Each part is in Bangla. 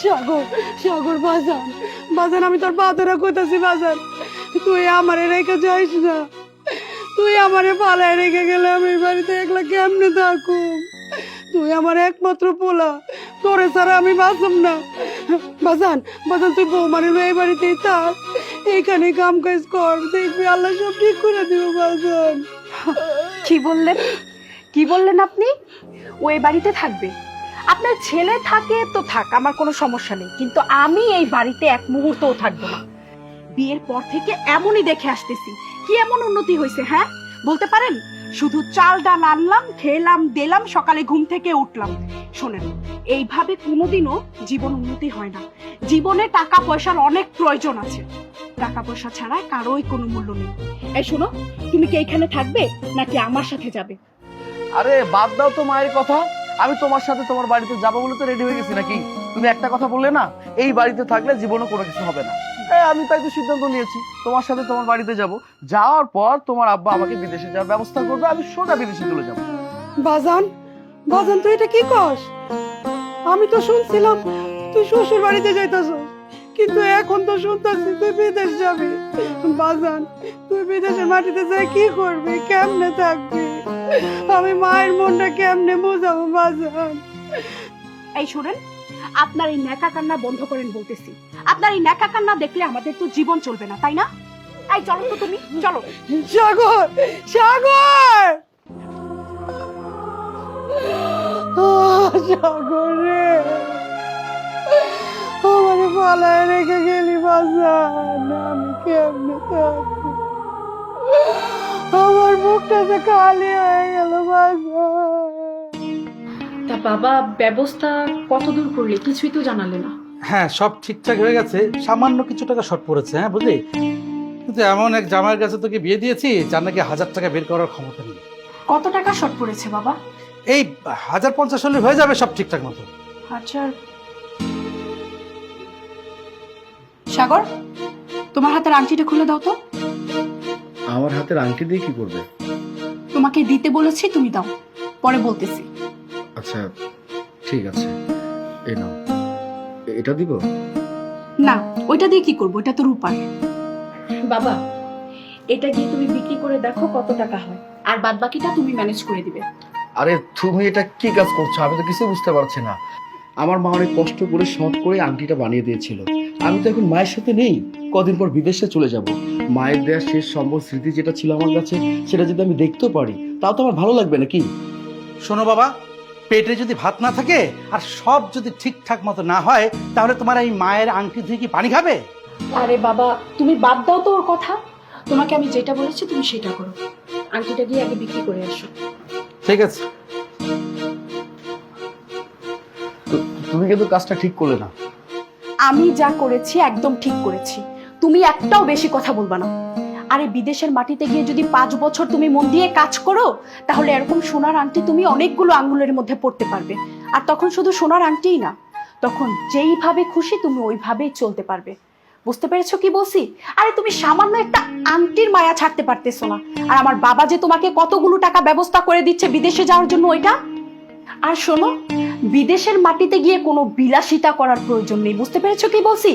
সাগর সাগর বাজান বাজান, আমি তোর পা ধরে কইতাছি বাজান, তুই আমারে রেখে যাইস না। তুই আমারে পালায় রেখে গেলে আমি এই বাড়িতে একলা কেমনে থাকুম? তুই আমার একমাত্র পোলা, তোরে ছাড়া আমি বাঁচব না। বাজান বাজান, তুই বৌমারে এই বাড়িতেই থাক, এইখানে কাম কাজ কর, দেখবি আল্লাহ সব ঠিক করে দিব বাজান। কি বললেন? কি বললেন আপনি? ও এই বাড়িতে থাকবে? আপনার ছেলে থাকে তো থাক, আমার কোনো সমস্যা নেই, কিন্তু আমি এই বাড়িতে এক মুহূর্তও থাকবো না। বিয়ের পর থেকে এমনই দেখে আসতেছি, কি এমন উন্নতি হয়েছে হ্যাঁ বলতে পারেন? শুধু চাল ডাল আনলাম, খেলাম, দিলাম, সকালে ঘুম থেকে উঠলাম। শোনেন, এইভাবে কোনোদিনও জীবন উন্নতি হয় না। জীবনে টাকা পয়সার অনেক প্রয়োজন আছে, টাকা পয়সা ছাড়া কারোই কোনো মূল্য নেই। এই শোনো, তুমি কি এইখানে থাকবে নাকি আমার সাথে যাবে? আরে বাদ দাও তো মায়ের কথা, আমি তোমার সাথে তোমার বাড়িতে যাবো বলে তো রেডি হয়ে গেছি নাকি? তুমি একটা কথা বললে না, এই বাড়িতে থাকলে জীবনে কোনো কিছু হবে না। আমি তাই তো সিদ্ধান্ত নিয়েছি, তোমার সাথে তোমার বাড়িতে যাব। যাওয়ার পর তোমার আব্বা আমাকে বিদেশে যাওয়ার ব্যবস্থা করবে, আমি সোজা বিদেশে চলে যাবো। বাজান বাজান, তুই এটা কি কস? আমি তো শুনছিলাম তুই শ্বশুর বাড়িতে যাইতাছ, কিন্তু এখন তো শুনতাছি তুই বিদেশ যাবি। বাজান, তুই বিদেশের মাটিতে যাই কি করবি, কেমনে থাকবি? আমি মায়ের মনটা কেমনে বোঝাবো বাজান? এই শুনেন, আপনার এই ন্যাকা কান্না বন্ধ করেন বলতেছি। আপনার এই ন্যাকা কান্না দেখলে আমাদের তো জীবন চলবে না, তাই না? এই চলো তো, তুমি চলো। সাগর সাগর সাগর রে, আমারে পালায় রেখে গেলি বাজান, আমি কেমনে থাকবো? আমার বুকটা যে খালি হয়ে গেল বাজান। তা বাবা, ব্যবস্থা কতদূর করলে? কিছুই তো জানালে না। হ্যাঁ, সব ঠিকঠাক হয়ে গেছে, সামান্য কিছু টাকা শর্ট পড়েছে, হ্যাঁ বুঝলি। কিন্তু এমন এক জামাইয়ের কাছে তোকে বিয়ে দিয়েছি যার নাকি 1000 টাকা বের করার ক্ষমতা নেই। কত টাকা শর্ট পড়েছে বাবা? এই 1050 হলে হয়ে যাবে সব ঠিকঠাক মতো। আচ্ছা সাগর, তোমার হাতের আংটিটা খুলে দাও তো। আমার হাতের আংটি দিয়ে কি করবে? তোমাকে দিতে বলেছি, তুমি দাও, পরে বলতেছি। আচ্ছা ঠিক আছে, এই নাও, এটা দিব? না, ওইটা দিয়ে কি করবো? এটা তো রূপার। বাবা, এটা গিয়ে তুমি বিক্রি করে দেখো কত টাকা হয়, আর বাদ বাকিটা তুমি ম্যানেজ করে দিবে। আরে তুমি এটা কি কাজ করছো? আমি তো কিছু বুঝতে পারছি না। আমার মা অনেক কষ্ট করে শখ করে আংটিটা বানিয়ে দিয়েছিল। আমি তো এখন মায়ের সাথে নেই, কদিন পর বিদেশে চলে যাব। মায়ের দেওয়া শেষ সম্বল স্মৃতি যেটা ছিল আমার কাছে, সেটা যদি আমি দেখতেও পারি তাও তো আমার ভালো লাগবে নাকি? শোনো বাবা, পেটে যদি ভাত না থাকে আর সব যদি ঠিকঠাক মতো না হয়, তাহলে তোমার এই মায়ের আংটি দিয়ে কি পানি খাবে? আরে বাবা, তুমি বাদ দাও তো ওর কথা। তোমাকে আমি যেটা বলেছি তুমি সেটা করো। আংটিটা গিয়ে আগে বিক্রি করে আসো। ঠিক আছে। তুমি কিন্তু কাজটা ঠিক করলে না। আমি যা করেছি একদম ঠিক করেছি, তুমি একটাও বেশি কথা বলবা না। আরে বিদেশের মাটিতে গিয়ে যদি 5 বছর তুমি মন দিয়ে কাজ করো, তাহলে এরকম সোনার আংটি তুমি অনেকগুলো আঙ্গুলের মধ্যে পড়তে পারবে। আর তখন শুধু সোনার আংটিই না, তখন যেইভাবে খুশি তুমি ওইভাবেই চলতে পারবে। বুঝতে পেরেছো কি বলছি? আরে তুমি সামান্য একটা আংটির মায়া ছাড়তে পারতেছো না, আর আমার বাবা যে তোমাকে কতগুলো টাকা ব্যবস্থা করে দিচ্ছে বিদেশে যাওয়ার জন্য ওইটা। আর শোনো, বিদেশের মাটিতে গিয়ে কোনো বিলাসিতা করার প্রয়োজন নেই, বুঝতে পেরেছো কি বলছি?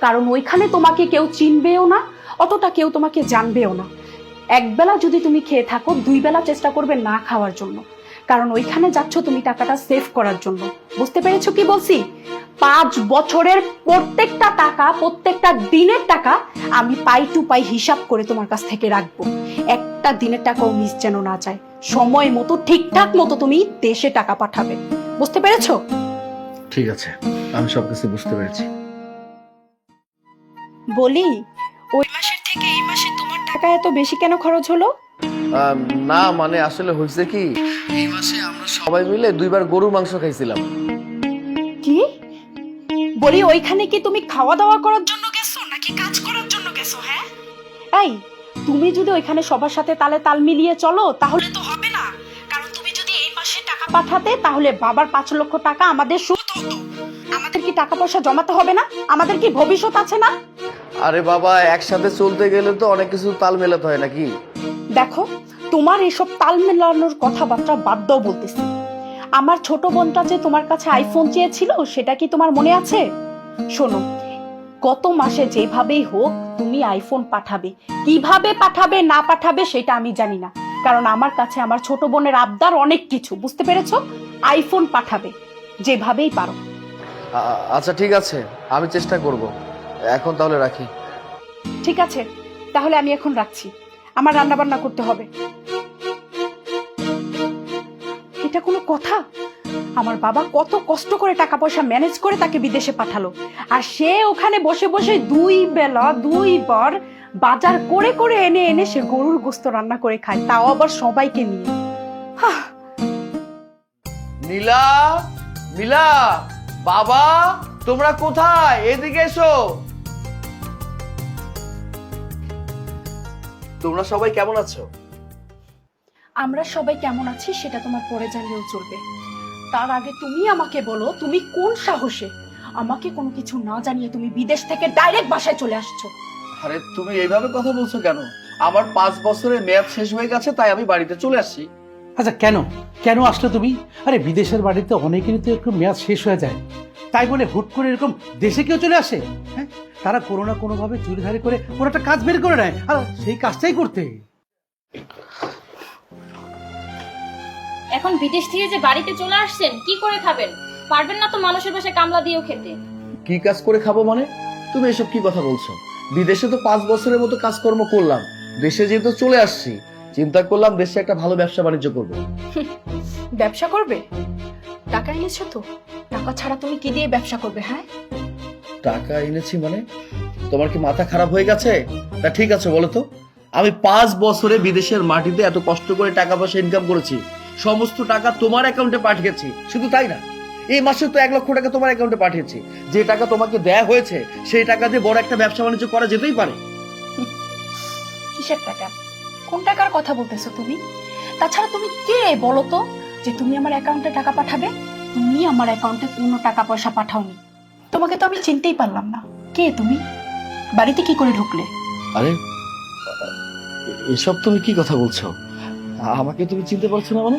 কারণ ওইখানে তোমাকে কেউ চিনবেও না, অতটা কেউ তোমাকে জানবেও না। একবেলা যদি তুমি খেয়ে থাকো, 2 বেলা চেষ্টা করবে না খাওয়ার জন্য, কারণ ওইখানে যাচ্ছ তুমি টাকাটা সেভ করার জন্য। বুঝতে পেরেছো কি বলছি? 5 বছরের প্রত্যেকটা টাকা, প্রত্যেকটা দিনের টাকা আমি পাই টু পাই হিসাব করে তোমার কাছ থেকে রাখবো। একটা দিনের টাকাও মিস যেন না যায়। সময় মতো ঠিকঠাক মতো তুমি দেশে টাকা পাঠাবে। বুঝতে পেরেছো? ঠিক আছে, আমি সবকিছু বুঝতে পেরেছি। বলি, ওই মাসের থেকে এই মাসে তোমার টাকা এত বেশি কেন খরচ হলো? না মানে আসলে হয়েছে কি, এই মাসে আমরা সবাই মিলে 2 বার গরুর মাংস খাইছিলাম। কি বলি, ওইখানে কি তুমি খাওয়া দাওয়া করার জন্য গেছো নাকি কাজ করার জন্য গেছো? হ্যাঁ, এই তুমি যদি ওইখানে সবার সাথে তালে তাল মিলিয়ে চলো তাহলে তো হবে না। কারণ তুমি যদি এই মাসে টাকা পাঠাতে, তাহলে বাবার 5 লক্ষ টাকা আমাদের সুদ হতো। আমাদের কি টাকা পয়সা জমাতে হবে না? আমাদের কি ভবিষ্যৎ আছে না? আরে বাবা, একসাথে চলতে গেলে তো অনেক কিছু তাল মেলাতে হয় নাকি? দেখো, তোমার এসব তাল মেলানোর কথাবার্তা বাদ দাও বলতেছি। আমার ছোট বোনটা যে তোমার কাছে আইফোন চেয়েছিল সেটা কি তোমার মনে আছে? শোনো, গত মাসে যেভাবেই হোক তুমি আইফোন পাঠাবে। কিভাবে পাঠাবে না পাঠাবে সেটা আমি জানি না, কারণ আমার কাছে আমার ছোট বোনের আবদার অনেক কিছু, বুঝতে পেরেছো? আইফোন পাঠাবে যেভাবেই পারো। আচ্ছা ঠিক আছে, আমি চেষ্টা করব। এখন তাহলে রাখি। ঠিক আছে, তাহলে আমি এখন রাখছি, আমার রান্না বান্না করতে হবে। এটা কোনো কথা? আমার বাবা কত কষ্ট করে টাকা পয়সা ম্যানেজ করে তাকে বিদেশে পাঠালো, আর সে ওখানে বসে বসে 2 বেলা 2 বার বাজার করে করে এনে এনে সে গরুর গোস্ত রান্না করে খায়, তাও আবার সবাইকে নিয়ে। নীলা, নীলা, বাবা তোমরা কোথায়? এদিকে এসো। তোমরা সবাই কেমন আছো? আমরা সবাই কেমন আছি সেটা তোমার পরে জানলেও চলবে, তার আগে তুমি আমাকে বলো, তুমি কোন সাহসে আমাকে কোনো কিছু না জানিয়ে তুমি বিদেশ থেকে ডাইরেক্ট বাসায় চলে আসছো? আরে তুমি এইভাবে কথা বলছো কেন? আমার 5 বছরের মেয়াদ শেষ হয়ে গেছে, তাই আমি বাড়িতে চলে আসছি। আচ্ছা কেন কেন আসলে তুমি? আরে বিদেশের বাড়িতে অনেকেরই তো এরকম মেয়াদ শেষ হয়ে যায়, তাই বলে হুট করে এরকম দেশে কেউ চলে আসে? হ্যাঁ, তারা কোনো না কোনোভাবে চুরিধারি করে কোনো একটা কাজ বের করে নেয়, আর সেই কাজটাই করতে। এখন বিদেশ থেকে যে বাড়িতে চলে আসছেন, কি করে খাবেন? পারবেন না তো মানুষের বাসায় কামলা দিয়েও খেতে। কি কাজ করে খাবো মানে? তুমি এসব কি কথা বলছো? বিদেশে তো 5 বছরের মতো কাজকর্ম করলাম, দেশে যেহেতু চলে আসছি চিন্তা করলাম দেশে একটা ভালো ব্যবসা বাণিজ্য করবো। ব্যবসা করবে? টাকা এনেছো তো? টাকা ছাড়া তুমি কি দিয়ে ব্যবসা করবে? হ্যাঁ, টাকা এনেছি মানে? তোমার কি মাথা খারাপ হয়ে গেছে? তা ঠিক আছে বলো তো, আমি 5 বছরে বিদেশের মাটিতে এত কষ্ট করে টাকা পয়সা ইনকাম করেছি, সমস্ত টাকা তোমার অ্যাকাউন্টে পাঠিয়েছি। শুধু তাই না, এই মাসে তো 1 লক্ষ টাকা তোমার অ্যাকাউন্টে পাঠিয়েছি। যে টাকা তোমাকে দেয়া হয়েছে সেই টাকা দিয়ে বড় একটা ব্যবসা বাণিজ্য করা যেতেই পারে। কিসের টাকা? কোন টাকার কথা বলতেছো তুমি? তাছাড়া তুমি কে বলো তো যে তুমি আমার অ্যাকাউন্টে টাকা পাঠাবে? তুমি আমার অ্যাকাউন্টে কোনো টাকা পয়সা পাঠাওনি। তোমাকে তো আমি চিনতেই পারলাম না। কে তুমি? বাড়িতে কি করে ঢুকলে? আরে এসব তুমি কি কথা বলছো? আমাকে তুমি চিনতে পারছো না মানে?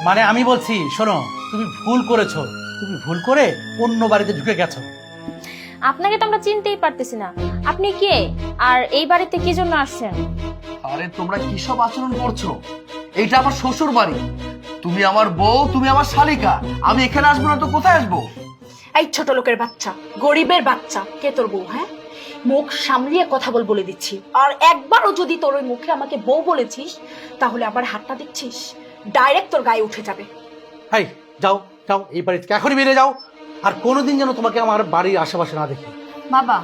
মানে আমি বলছি, শোনো, তুমি ভুল করেছো, তুমি ভুল করে অন্য বাড়িতে ঢুকে গেছো। আপনাকে তো আমরা চিনতেই পারতেছি না, আপনি কে আর এই বাড়িতে কি জন্য আসছেন? আরে তোমরা কি সব আচরণ করছো? এইটা আমার শ্বশুর বাড়ি, তুমি আমার বউ, তুমি আমার শালিকা, আমি এখানে আসবো না তো কোথায় আসবো? এই ছোট লোকের বাচ্চা, গরিবের বাচ্চা, কে তোর বউ? হ্যাঁ, মুখ সামলিয়ে কথা বলে দিচ্ছি, আর একবারও যদি তোর ওই মুখে আমাকে বউ বলেছিস তাহলে আবার হাতটা দেখছিস ডাইরেক্ট তোর গায়ে উঠে যাবে। হাই, যাও যাও, এই বাড়ি থেকে এখনই বেরিয়ে যাও, আর কোনোদিন যেন তোমাকে আমার বাড়ির আশেপাশে না দেখি। বাবা,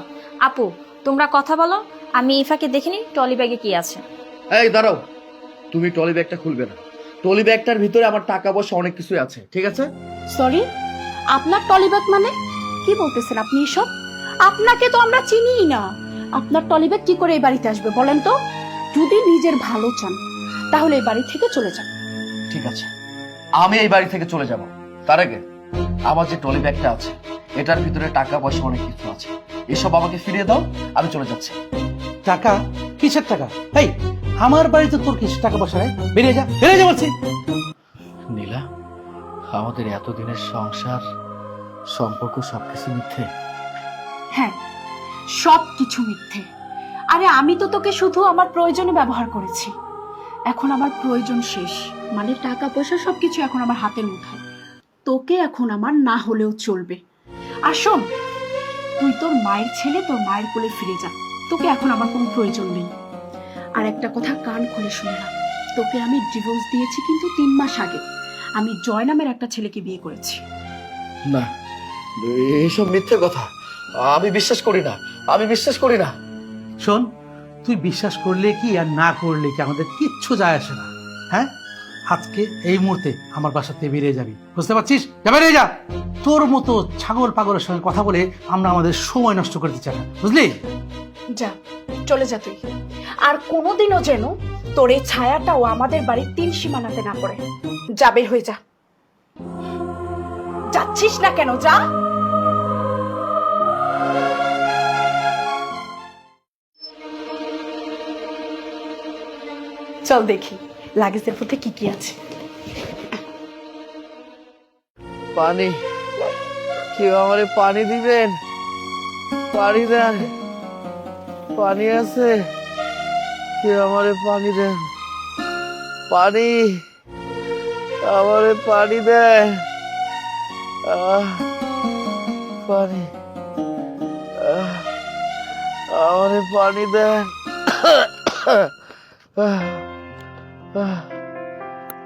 আপু, তোমরা কথা বলো, আমি ইফাকে দেখিনি টলি ব্যাগে কি আছে। এই দাঁড়াও, তুমি টলি ব্যাগটা খুলবে না। টলি ব্যাগটার ভিতরে আমার টাকা পয়সা অনেক কিছু আছে, ঠিক আছে? সরি, আপনার টলিব্যাগ মানে কি বলতেছেন আপনি এসব? আপনাকে তো আমরা চিনিই না, আপনার টলিব্যাগ কি করে এই বাড়িতে আসবে বলেন তো? যদি নিজের ভালো চান তাহলে এই বাড়ি থেকে চলে যান। ঠিক আছে, আমি এই বাড়ি থেকে চলে যাব। তার আগে আমার যে টলি ব্যাগটা আছে এটার ভিতরে টাকা পয়সা অনেক কিছু আছে, এসব আমাকে ফিরিয়ে দাও, আমি চলে যাচ্ছি। টাকা? কিসের টাকা? এই আমার বাড়িতে তোর কিছু টাকা পয়সা নেই, বেরিয়ে যা, বেরিয়ে যা বলছি। নীলা, আমাদের এতদিনের সংসার সম্পর্ক সবকিছু মিথ্যে? হ্যাঁ, সব কিছু মিথ্যে। আরে আমি তো তোকে শুধু আমার প্রয়োজনে ব্যবহার করেছি, এখন আমার প্রয়োজন শেষ, মানে টাকা পয়সা সবকিছু এখন আমার হাতের মুঠোয়। তোকে এখন আমার না হলেও চলবে। আর শোন, তুই তোর মায়ের ছেলে, তোর মায়ের কোলে ফিরে যা, তোকে এখন আমার কোনো প্রয়োজন নেই। আর একটা কথা কান খুলে শুনে রাখ, তোকে আমি ডিভোর্স দিয়েছি কিন্তু 3 মাস আগে। আমি জয় নামের একটা ছেলেকে বিয়ে করেছি। না, এইসব মিথ্যে কথা, আমি বিশ্বাস করি না, আমি বিশ্বাস করি না। শোন, তুই বিশ্বাস করলে কি আর না করলে কি আমাদের কিচ্ছু যায় আসে না। হ্যাঁ, আজকে এই মুহূর্তে আমার বাসাতে বেরিয়ে যাবি, বুঝতে পারছিস? যা, বেরিয়ে যা। তোর মতো ছাগল পাগলের সঙ্গে কথা বলে আমরা আমাদের সময় নষ্ট করতে চাই না, বুঝলি? যা, চলে যা তুই। আর কোনোদিনও যেন তোর এই ছায়াটাও আমাদের বাড়ির 3 সীমানাতে না পড়ে। যা, বের হয়ে যা। যাচ্ছিস না কেন? যা। চল দেখি লাগেজের মধ্যে কি কি আছে। পানি, কেউ আমারে পানি দিবেন? পানি দেন, পানি আছে? কেউ আমারে পানি দেন, পানি, আমারে পানি দেন। পানি, আমারে পানি দেন।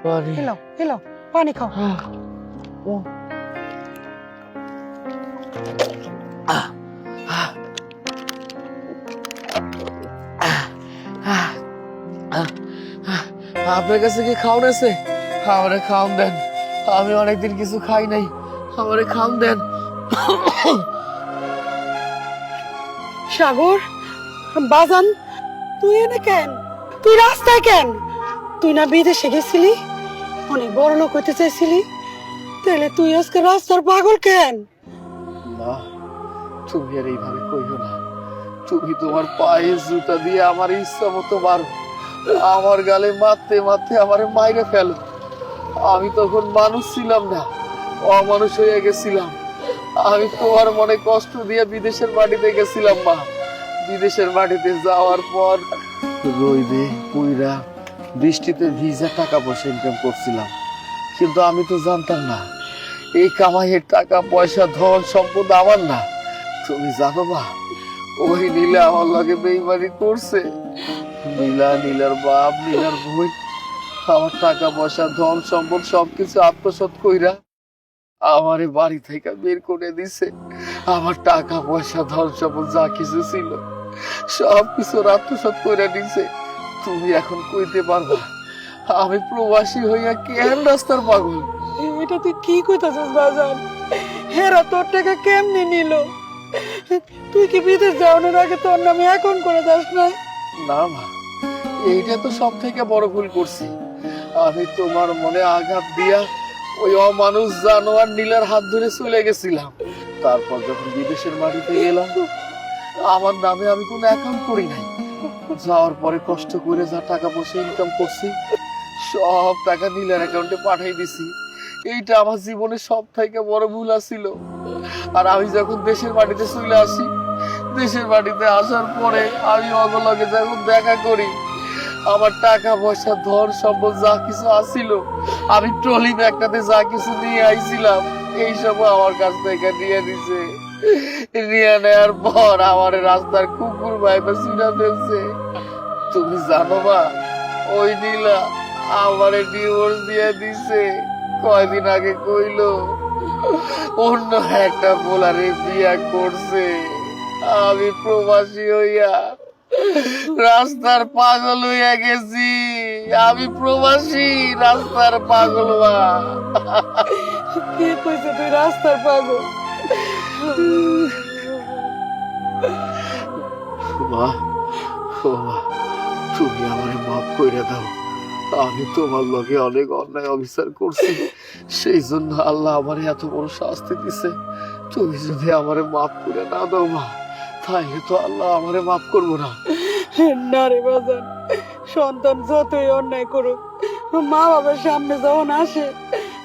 পানি, হেলো হেলো, পানি খাও। আপনার কাছে কি খাওন আছে? আমারে খাওন দেন, আমি অনেকদিন কিছু খাই নাই, আমারে খাওন দেন। সাগর, বাজান, তুই এনে কেন? তুই রাস্তায় কেন? তুই না বিদেশে গেছিলি, অনেক বড় লোক হইতে চাইছিলি, তাহলে তুই আজকে রাস্তার পাগল কেন? মা, তুমি আর এইভাবে কইও না। তুমি তোমার পায়ে জুতা দিয়ে আমার ইচ্ছা মতো মারো, আমার গালে মারতে মারতে আমারে মাইরে ফেলো। আমি তখন মানুষ ছিলাম না, অমানুষ হয়ে গেছিলাম। আমি তোমার মনে কষ্ট দিয়ে বিদেশের মাটিতে গেছিলাম মা। বিদেশের মাটিতে যাওয়ার পর রইদে পুইরা বৃষ্টিতে ভিজা টাকা পয়সা ইনকাম করছিলাম, কিন্তু আমি তো জানতাম না এই কামাইয়ের টাকা পয়সা ধন সম্পদ আমার না। তুমি জানো মা, ওই নীলা আমার লগে বেইমানি করছে। নীলা, নীলার বাপ, নীলার বই আমার টাকা পয়সা ধন সম্পদ সবকিছু আত্মসাৎ কইরা আমারে বাড়ি থেকে বের করে দিছে। আমার টাকা পয়সা ধন সম্পদ যা কিছু ছিল সবকিছু আত্মসাৎ করে দিছে। তুমি এখন কইতে পারবা আমি প্রবাসী হইয়া কেন রাস্তার পাগল? এটা তুই কি কইতাছিস বাজান? হেরা তোর টাকা কেমনে নিল? তুই কি বিদেশ যাওয়ানোর আগে তোর নামে এখন করে যাস না? না মা, এইটা তো সব থেকে বড় ভুল করছি। আমি তোমার মনে আঘাত দিয়া ওই অমানুষ জানোয়ার নীলার হাত ধরে চলে গেছিলাম। তারপর যখন বিদেশের মাটিতে গেলাম, আমার নামে আমি কোনো অ্যাকাউন্ট করি নাই। যাওয়ার পরে কষ্ট করে যা টাকা পয়সা ইনকাম করছি সব টাকা নীলার অ্যাকাউন্টে পাঠিয়ে দিছি। এইটা আমার জীবনে সব থেকে বড় ভুল ছিল। আর আমি যখন দেশের মাটিতে চলে আসি, দেশের বাড়িতে আসার পরে আমি অগলগে যখন দেখা করি, আমার টাকা পয়সা ধন সম্পদ যা কিছু আসিল, আমি ট্রলি ব্যাগটাতে যা কিছু নিয়ে আইছিলাম এইসব আমার কাছ থেকে নিয়ে নিছে। নিয়ে নেওয়ার পর আমার রাস্তার কুকুর ভাইপে চিনা ফেলছে। তুমি জানো মা, ওই নীলা আমারে ডিভোর্স দিয়ে দিছে। কয়দিন আগে কইলো অন্য একটা বোলারে বিয়া করছে। আমি প্রবাসী হইয়া রাস্তার পাগল হইয়া গেছি। আমি প্রবাসী রাস্তার পাগল মা। কে কইছে তুই রাস্তার পাগল? মা, ও মা, তুমি আমারে মাফ কইরা দাও। আমি তোমার লগে অনেক অন্যায় অবিচার করছি, সেই জন্য আল্লাহ আমারে এত বড় শাস্তি দিছে। তুমি যদি আমারে মাফ করে না দাও মা, তাইলে তো আল্লাহ আমারে মাফ করবো না। না রে বাজান, সন্তান যতই অন্যায় করুক, মা বাবার সামনে যখন আসে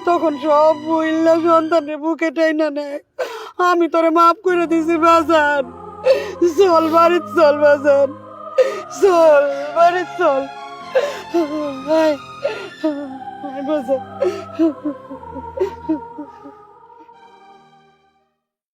তখন সব বইল্লা সন্তানের বুকে টাইনা নেয়। আমি তোরে মাফ করে দিছি বাজান। চল বাড়ি চল বাজান, চল বাড়ি চল। বাজান